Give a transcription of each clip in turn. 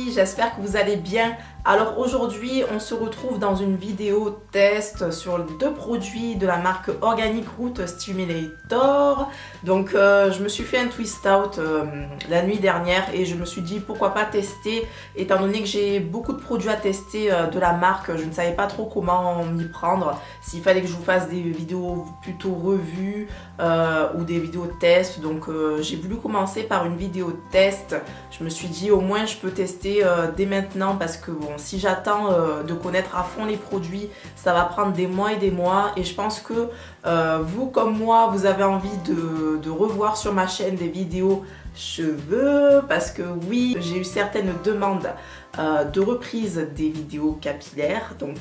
filles, j'espère que vous allez bien. Alors aujourd'hui, on se retrouve dans une vidéo test sur deux produits de la marque Organic Root Stimulator. Donc je me suis fait un twist out la nuit dernière et je me suis dit pourquoi pas tester, étant donné que j'ai beaucoup de produits à tester de la marque. Je ne savais pas trop comment m'y prendre, s'il fallait que je vous fasse des vidéos plutôt revues ou des vidéos test. Donc j'ai voulu commencer par une vidéo test. Je me suis dit au moins je peux tester dès maintenant, parce que bon, si j'attends de connaître à fond les produits, ça va prendre des mois et des mois. Et je pense que vous comme moi, vous avez envie de revoir sur ma chaîne des vidéos cheveux, parce que oui, j'ai eu certaines demandes de reprise des vidéos capillaires. Donc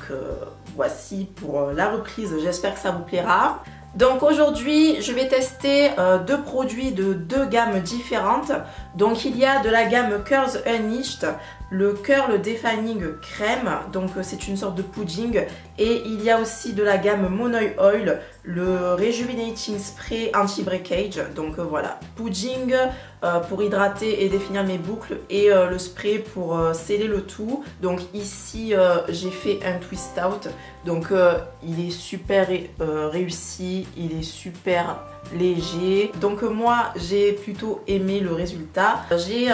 voici pour la reprise, j'espère que ça vous plaira. Donc aujourd'hui, je vais tester deux produits de deux gammes différentes. Donc il y a de la gamme Curls Unleashed, le Curl Defining Crème, donc c'est une sorte de pudding. Et il y a aussi de la gamme Monoi Oil, le Rejuvenating Spray Anti-Breakage. Donc voilà, pudding pour hydrater et définir mes boucles, et le spray pour sceller le tout. Donc ici j'ai fait un twist out, donc il est super réussi, il est super léger. Donc moi j'ai plutôt aimé le résultat. J'ai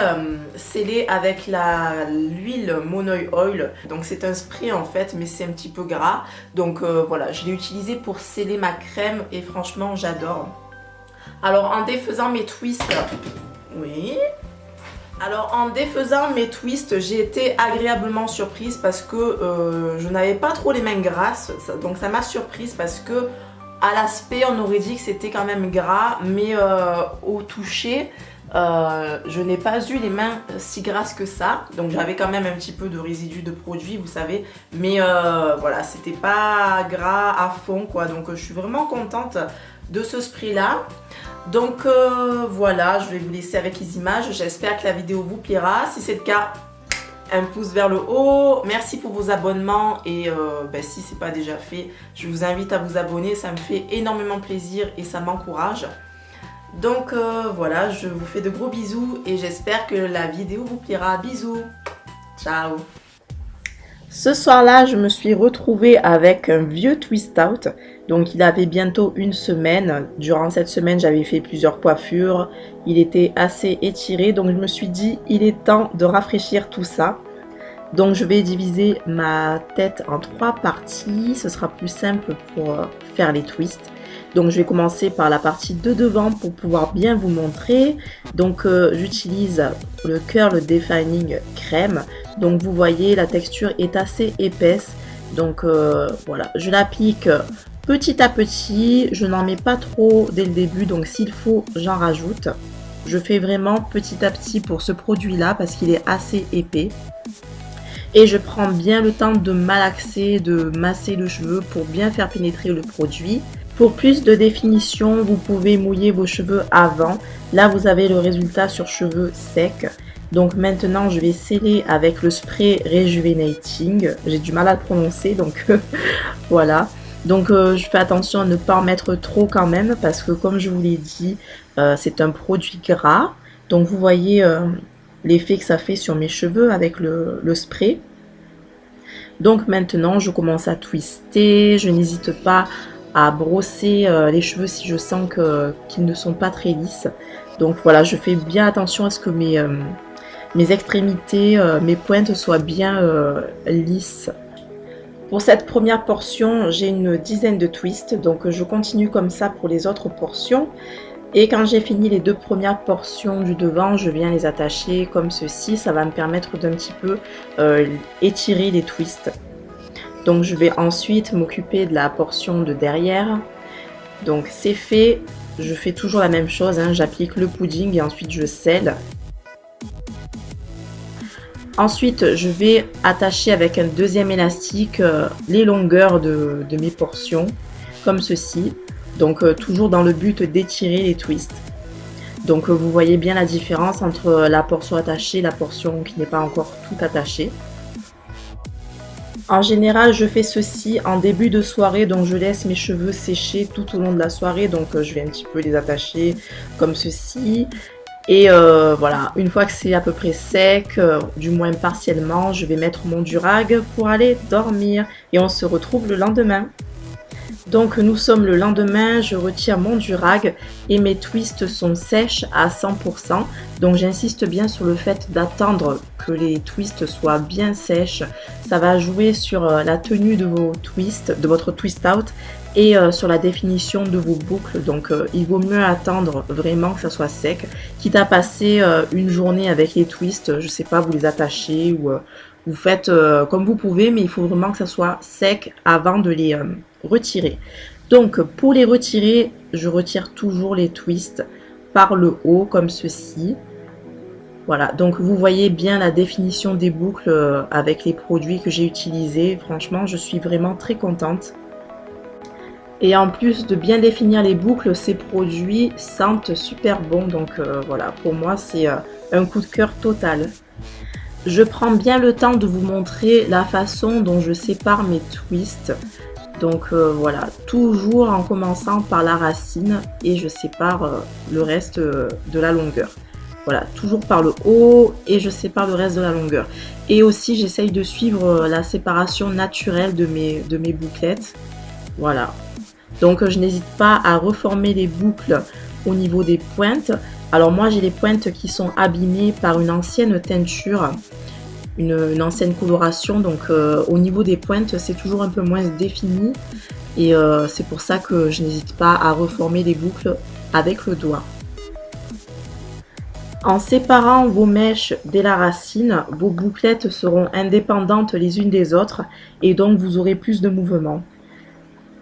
scellé avec l'huile Monoi Oil, donc c'est un spray en fait, mais c'est un petit peu gras. Donc voilà, je l'ai utilisé pour sceller ma crème et franchement j'adore. Alors en défaisant mes twists, oui. Alors en défaisant mes twists, j'ai été agréablement surprise parce que je n'avais pas trop les mains grasses. Donc ça m'a surprise parce que à l'aspect on aurait dit que c'était quand même gras, mais au toucher je n'ai pas eu les mains si grasses que ça. Donc j'avais quand même un petit peu de résidus de produit, vous savez, mais voilà, c'était pas gras à fond quoi. Donc je suis vraiment contente de ce spray là. Donc voilà, je vais vous laisser avec les images. J'espère que la vidéo vous plaira. Si c'est le cas, un pouce vers le haut. Merci pour vos abonnements, et si ce n'est pas déjà fait, je vous invite à vous abonner. Ça me fait énormément plaisir et ça m'encourage. Donc voilà, je vous fais de gros bisous et j'espère que la vidéo vous plaira. Bisous, ciao. Ce soir-là, je me suis retrouvée avec un vieux twist out. Donc il avait bientôt une semaine. Durant cette semaine, j'avais fait plusieurs coiffures. Il était assez étiré, donc je me suis dit il est temps de rafraîchir tout ça. Donc je vais diviser ma tête en 3 parties. Ce sera plus simple pour faire les twists. Donc je vais commencer par la partie de devant pour pouvoir bien vous montrer. Donc j'utilise le Curl Defining Crème. Donc vous voyez, la texture est assez épaisse. Donc voilà, je l'applique petit à petit. Je n'en mets pas trop dès le début, donc s'il faut, j'en rajoute. Je fais vraiment petit à petit pour ce produit-là parce qu'il est assez épais. Et je prends bien le temps de malaxer, de masser le cheveu pour bien faire pénétrer le produit. Pour plus de définition, vous pouvez mouiller vos cheveux avant. Là, vous avez le résultat sur cheveux secs. Donc maintenant, je vais sceller avec le spray Rejuvenating. J'ai du mal à le prononcer, donc voilà. Donc je fais attention à ne pas en mettre trop quand même, parce que comme je vous l'ai dit, c'est un produit gras. Donc vous voyez l'effet que ça fait sur mes cheveux avec le spray. Donc maintenant, je commence à twister. Je n'hésite pas à brosser les cheveux si je sens qu'ils ne sont pas très lisses. Donc voilà, je fais bien attention à ce que mes extrémités, mes pointes soient bien lisses. Pour cette première portion, j'ai une dizaine de twists, donc je continue comme ça pour les autres portions. Et quand j'ai fini les 2 premières portions du devant, je viens les attacher comme ceci. Ça va me permettre d'un petit peu étirer les twists. Donc je vais ensuite m'occuper de la portion de derrière. Donc c'est fait, je fais toujours la même chose, hein. J'applique le pudding et ensuite je scelle. Ensuite je vais attacher avec un deuxième élastique les longueurs de mes portions, comme ceci. Donc toujours dans le but d'étirer les twists. Donc vous voyez bien la différence entre la portion attachée et la portion qui n'est pas encore tout attachée. En général, je fais ceci en début de soirée, donc je laisse mes cheveux sécher tout au long de la soirée. Donc je vais un petit peu les attacher comme ceci. Et voilà, une fois que c'est à peu près sec, du moins partiellement, je vais mettre mon durag pour aller dormir. Et on se retrouve le lendemain. Donc nous sommes le lendemain, je retire mon durag et mes twists sont sèches à 100%. Donc j'insiste bien sur le fait d'attendre que les twists soient bien sèches. Ça va jouer sur la tenue de vos twists, de votre twist out et sur la définition de vos boucles. Donc il vaut mieux attendre vraiment que ça soit sec, quitte à passer une journée avec les twists, je sais pas, vous les attachez ou vous faites comme vous pouvez, mais il faut vraiment que ça soit sec avant de les retirer. Donc pour les retirer, je retire toujours les twists par le haut comme ceci. Voilà, donc vous voyez bien la définition des boucles avec les produits que j'ai utilisés. Franchement, je suis vraiment très contente. Et en plus de bien définir les boucles, ces produits sentent super bon. Donc voilà, pour moi c'est un coup de cœur total. Je prends bien le temps de vous montrer la façon dont je sépare mes twists. Donc voilà, toujours en commençant par la racine et je sépare le reste de la longueur. Voilà, toujours par le haut et je sépare le reste de la longueur. Et aussi j'essaye de suivre la séparation naturelle de mes bouclettes. Voilà. Donc je n'hésite pas à reformer les boucles au niveau des pointes. Alors moi j'ai les pointes qui sont abîmées par une ancienne teinture, une ancienne coloration, donc au niveau des pointes c'est toujours un peu moins défini et c'est pour ça que je n'hésite pas à reformer les boucles avec le doigt. En séparant vos mèches dès la racine, vos bouclettes seront indépendantes les unes des autres et donc vous aurez plus de mouvement.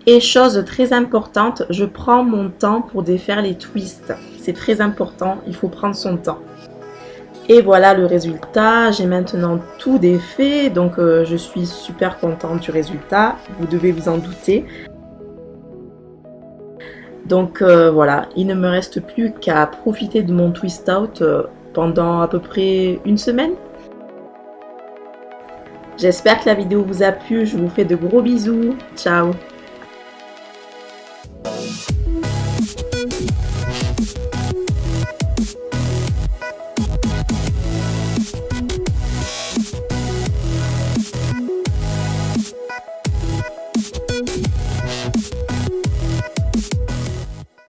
Et chose très importante, je prends mon temps pour défaire les twists. C'est très important, il faut prendre son temps. Et voilà le résultat, j'ai maintenant tout défait, donc je suis super contente du résultat, vous devez vous en douter. Donc voilà, il ne me reste plus qu'à profiter de mon twist out pendant à peu près une semaine. J'espère que la vidéo vous a plu, je vous fais de gros bisous, ciao!